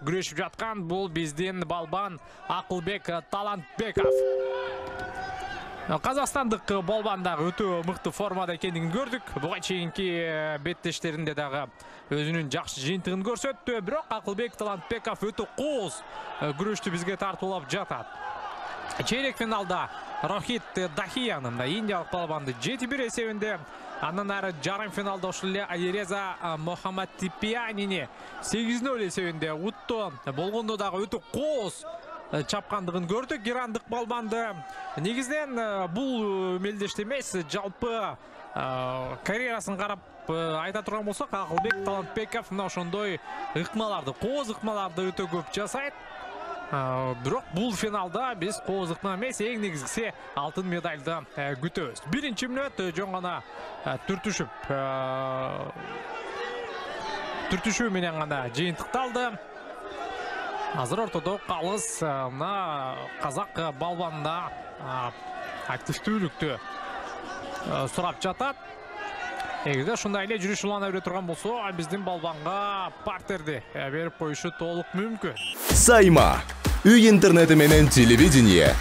күрөшүп жаткан бул биздин балбан Акылбек Талантбеков. Казакстандык балбан дагы өтө мыкты формада экендигин көрдүк. Буга чейинки беттештеринде дагы өзүнүн жакшы жыйынтыгын көрсөттү. Бирок Акылбек Талантбеков өтө кооз күрөштү бизге тартуулап жатат. Чейрек финалда Рохит Дахиянын индиялык балбанды 7-1 эсебинде, андан ары жарым финалда ушул эле Айреза Мохаммадтипиянини 8-0 эсебинде утту. Болгондо дагы өтө кооз чапкандыгын көрдүк ирандык балбанды. Негизинен бул мелдеште эмес, жалпы карьерасын карап айта турган болсок, Акылбек Талантбеков мына ошондой ыкмаларды, кооз ыкмаларды өтө көп жасайт. Бирок бул финалда биз кооз ыкма эмес, эң негизгиси алтын медальды күтөбүз. Биринчи мүнөт жөн гана түртүшүү менен гана жыйынтыкталды. Азыр ортодо калыс мына казак балбанында активдүүлүктү сурап жатат. Эгерде ушундай эле жүрүш улана бере турган болсо, биздин балбанга партерди берип коюшу толук мүмкүн. Сайма. Үй интернети менен телевидение.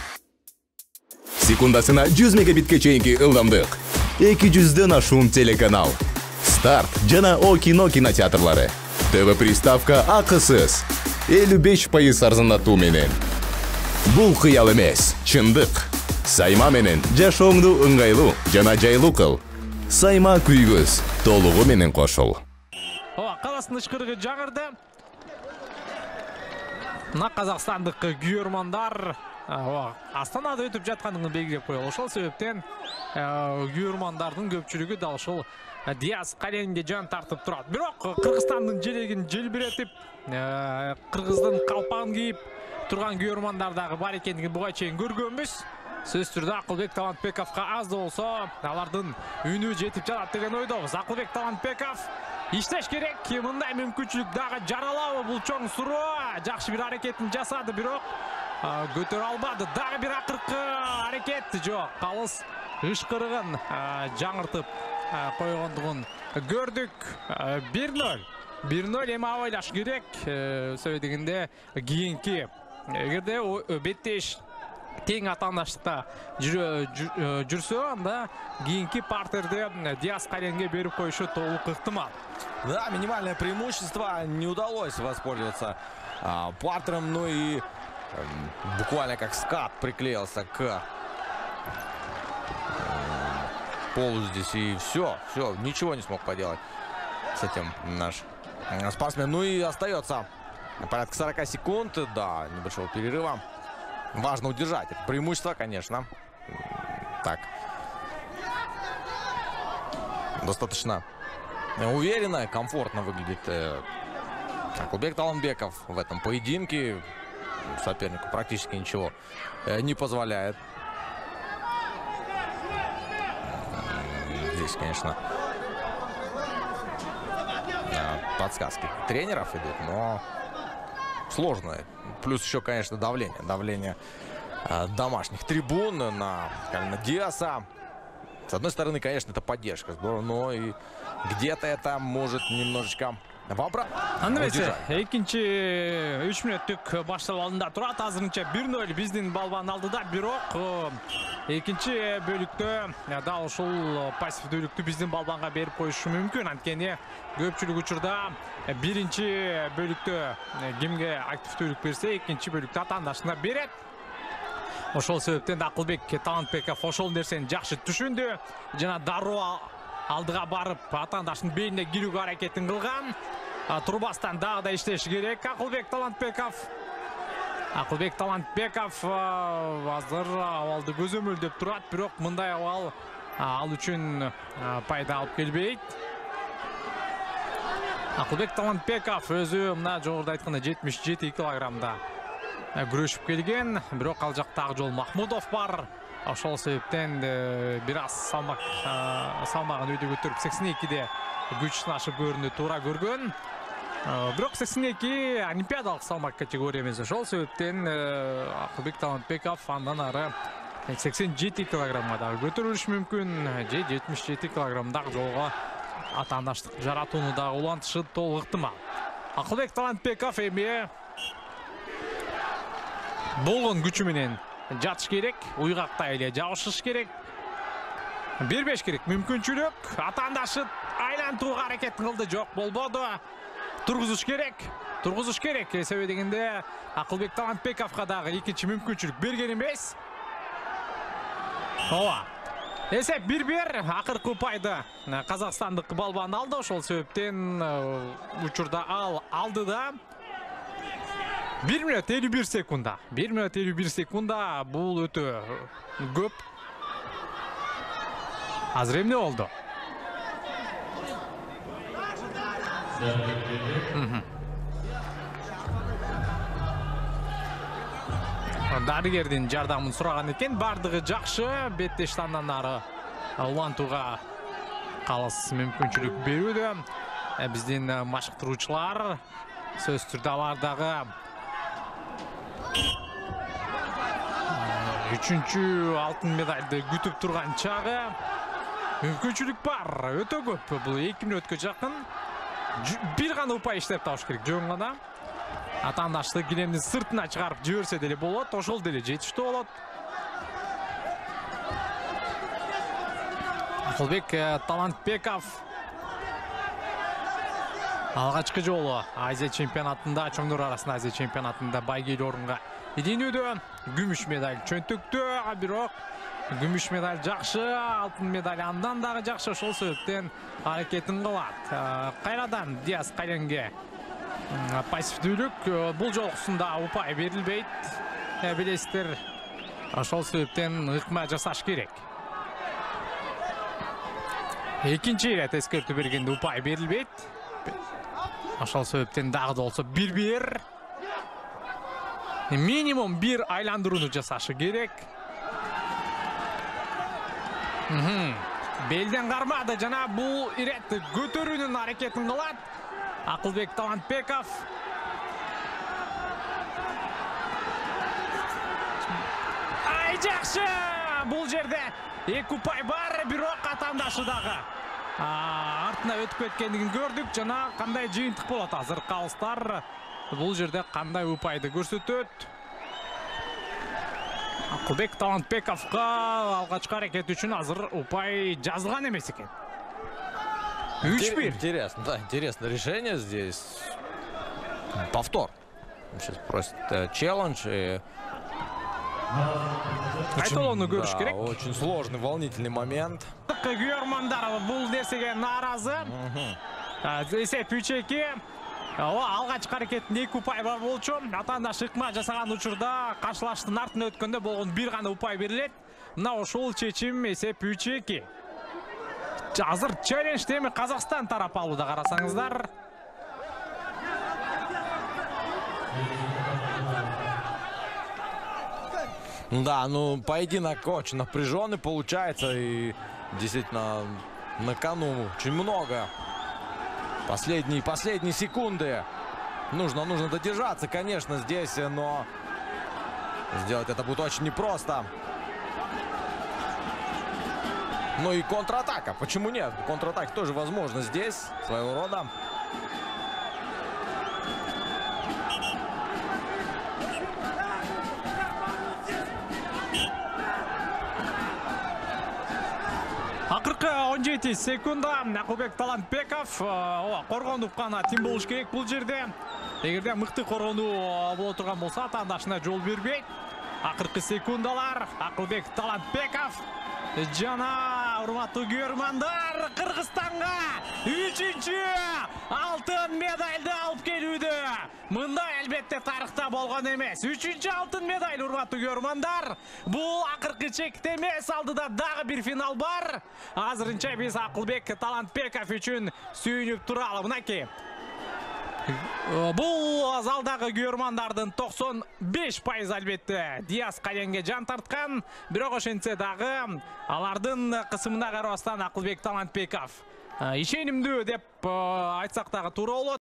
Секундасына 100 мегабитке чейинки ылдамдык. 200дөн ашуун телеканал. Старт жана О кино кинотеатрлары. ТВ приставка акысыз. 55% арзандатуу менен. Бул кыял эмес, чындык. Сайма менен жашооңду ыңгайлуу жана жайлуу кыл. Сайма күйгөз толугу менен кошул. Каластын ычкырыгы жаңырды. Мына казакстандык күйөрмандар Астанада өтүп жаткандыгын белгилеп коелу. Ошол себептен күйөрмандардын көпчүлүгү да ушул Диас Каленге жан тартып турат. Бирок Кыргызстандын желегин желбиретип, кыргыздын калпагын кийип турган күйөрмандар дагы бар экендигин буга чейин көргөнбүз. Сөзсүз түрдө Акылбек Талантбековго аз да болсо алардын үнү жетип жатат деген ойдобуз. Акылбек Талантбеков иштеш керек, мындай мүмкүнчүлүк дагы жаралабы, бул чоң суроо. Жакшы бир аракетин жасады, бирок көтөрө албады. Дагы бир акыркы аракет жок. Калыс ышкырыгын жаңыртып койгондугун көрдүк. 1-0. 1-0 эми абайлаш керек. Сөзсүз дегенде кийинки эгерде беттеш тең атаандаштыкта жүрсө, анда кийинки партерде Диас Каленге берип коюшу толук ыктымал. Да, минимальное преимущество, не удалось воспользоваться партером, ну и буквально как скат приклеился к полу здесь, и все, ничего не смог поделать с этим наш спортсмен. Ну и остается порядка 40 секунд, да, небольшого перерыва. Важно удержать это преимущество, конечно. Так. Достаточно уверенно, комфортно выглядит Акылбек Талантбеков в этом поединке. Сопернику практически ничего не позволяет. Здесь, конечно, подсказки тренеров идут, но сложно. Плюс еще, конечно, давление домашних трибун на Диаса. С одной стороны, конечно, это поддержка, здорово, но и где-то это может немножечко вобрать. Андерсе, экинчи 3 мүнөттүк башталуу алдында турат. Азырынча 1-0 биздин балбан алдыда, бирок экинчи бөлүктө дал ушул пассивдүүлүктү биздин балбанга берип коюшу мүмкүн. Анткени көпчүлүк учурда биринчи бөлүктө кимге активдүүлүк берсе, экинчи бөлүктө атаандашына берет. Ошол себептен Акылбек Талантбеков ошол нерсени жакшы түшүндү жана дароо алдыга барып атаандашынын белине кирүүгө аракетин кылган. Турбастан дагы да иштеш керек Акылбек Талантбеков. Акылбек Талантбеков азыр абалды көзөмөлдөп турат, бирок мындай абал ал үчүн пайда алып келбейт. Акылбек Талантбеков өзү мына жогоруда айтканда 77 килограммда күрөшүп келген, бирок ал жактагы жол Махмудов бар. Ошол себептен бир аз салмагын өйдө көтөрүп 82де күч сынашып көрүнү туура көргөн. Бирок 82 олимпиадалык салмак категория эмес. Ошол себептен Акылбек Талантбеков андан ары 87 килограммга дагы көтөрүлүш мүмкүн. 77 килограммдагы жолго атаандаштык жаратууну дагы улантышы толук ыктымал. Акылбек Талантбеков эми болгон күчү менен жатыш керек, уйгактай эле жабышыш керек. Бербеш керек мүмкүнчүлүк. Атаандашы айлантууга аракет кылды, жок болбоду. Тургузуш керек. Себеби дегенде Акылбек Талантбековго дагы экинчи мүмкүнчүлүк берген эмес. Ооба. Эсеп 1-1, акыркы упайды казакстандык балбан алды. Ошол себептен учурда ал алды да 1 минут 51 секунда. 1 минут 51 секунда бул өтө көп. Азыр эмне болду? Дарыгердин жардамын сураган экен. Бардыгы жакшы. Беттештандан ары улантууга калыс мүмкүнчүлүк берүүдө. Биздин машыктыруучулар сөз түрдө алардагы 3-чү алтын медальды күтүп турган чагы. Мүмкүнчүлүк бар, өтө көп. Бул 2 мүнөткө жакын. Бир гана упай иштеп табыш керек, жөн гана. Атаандашты килемдин сыртына чыгарып жиберсе деле болот, ошол деле жетиштүү болот. Акылбек Талантбеков алгачкы жолу Азия чемпионатында, чоңдор арасында Азия чемпионатында байгелүү орунга ийдинүүдө. Күмүш медаль чөнтөктө, бирок күмүш медаль жакшы, алтын медаль андан дагы жакшы. Ошол себептен аракетин кылат. Кайрадан Диас Кайленге пассивдүүлүк. Бул жолкусунда упай берилбейт. Билесиздер, ошол себептен ыкма жасаш керек. Экинчи ирет эскертүү бергенде упай берилбейт. Ошол себептен дагы да болсо 1-1. Минимум 1 айландырууну жасашы керек. Белден кармады жана бул ирет көтөрүүнүн аракетин кылат Акылбек Талантбеков. Ай жакшы! Бул жерде 2 упай бар, бирок атаандашы дагы артына өтүп кеткендигин көрдүк. Жана кандай жыйынтык болот азыр калыстар бул жерде кандай упайды көрсөтөт. Акылбек Талантбековго алгачкы аракет үчүн азыр упай жазылган эмес экен. 3-1. Интересно, да, интересное решение здесь. Повтор. Сейчас просит челлендж. Айтолоону көрүш керек. Очень сложный, волнительный момент. Гюрмандар бул нерсеге нааразы. Эсеп 3-2. Алгачкы аракеттин 2 упай бар болчу. Атаандаш ыкма жасаган учурда каршылаштын артына өткөндө болгон бир гана упай берилет. Мына ошол чечим эсеп 3-2. Азыр челленджди эми Казакстан тарап алууда карасаңыздар. Да, ну поединок очень напряженный получается, и действительно на кону очень много. Последние секунды. Нужно додержаться, конечно, здесь, но сделать это будет очень непросто. Ну и контратака, почему нет? Контратака тоже возможно здесь, своего рода. Акыркы 17 секунда Акылбек Талантбеков коргонуп гана тим болуш керек бул жерде. Эгерде мыкты коргонуу боло турган болсо атаандашына жол бербейт. Акыркы секундалар Акылбек Талантбеков жана урматтуу көрөрмандар Кыргызстанга 3-чү алтын медальды алып келүүдө. Мындай албетте тарыхта болгон эмес. 3-чү алтын медаль урматтуу көрөрмандар. Бул акыркы чекте эмес, алдыда дагы бир финал бар. Азырынча биз Акылбек Талантбеков үчүн сүйүнүп туралы. Мынакей бул залдагы көрөрмандардын 95% албетте Диас Кайленге жан тарткан. Бирок ошентсе дагы алардын кысымына карабастан Акылбек Талантбеков ишенимдүү деп айтсак дагы туура болот.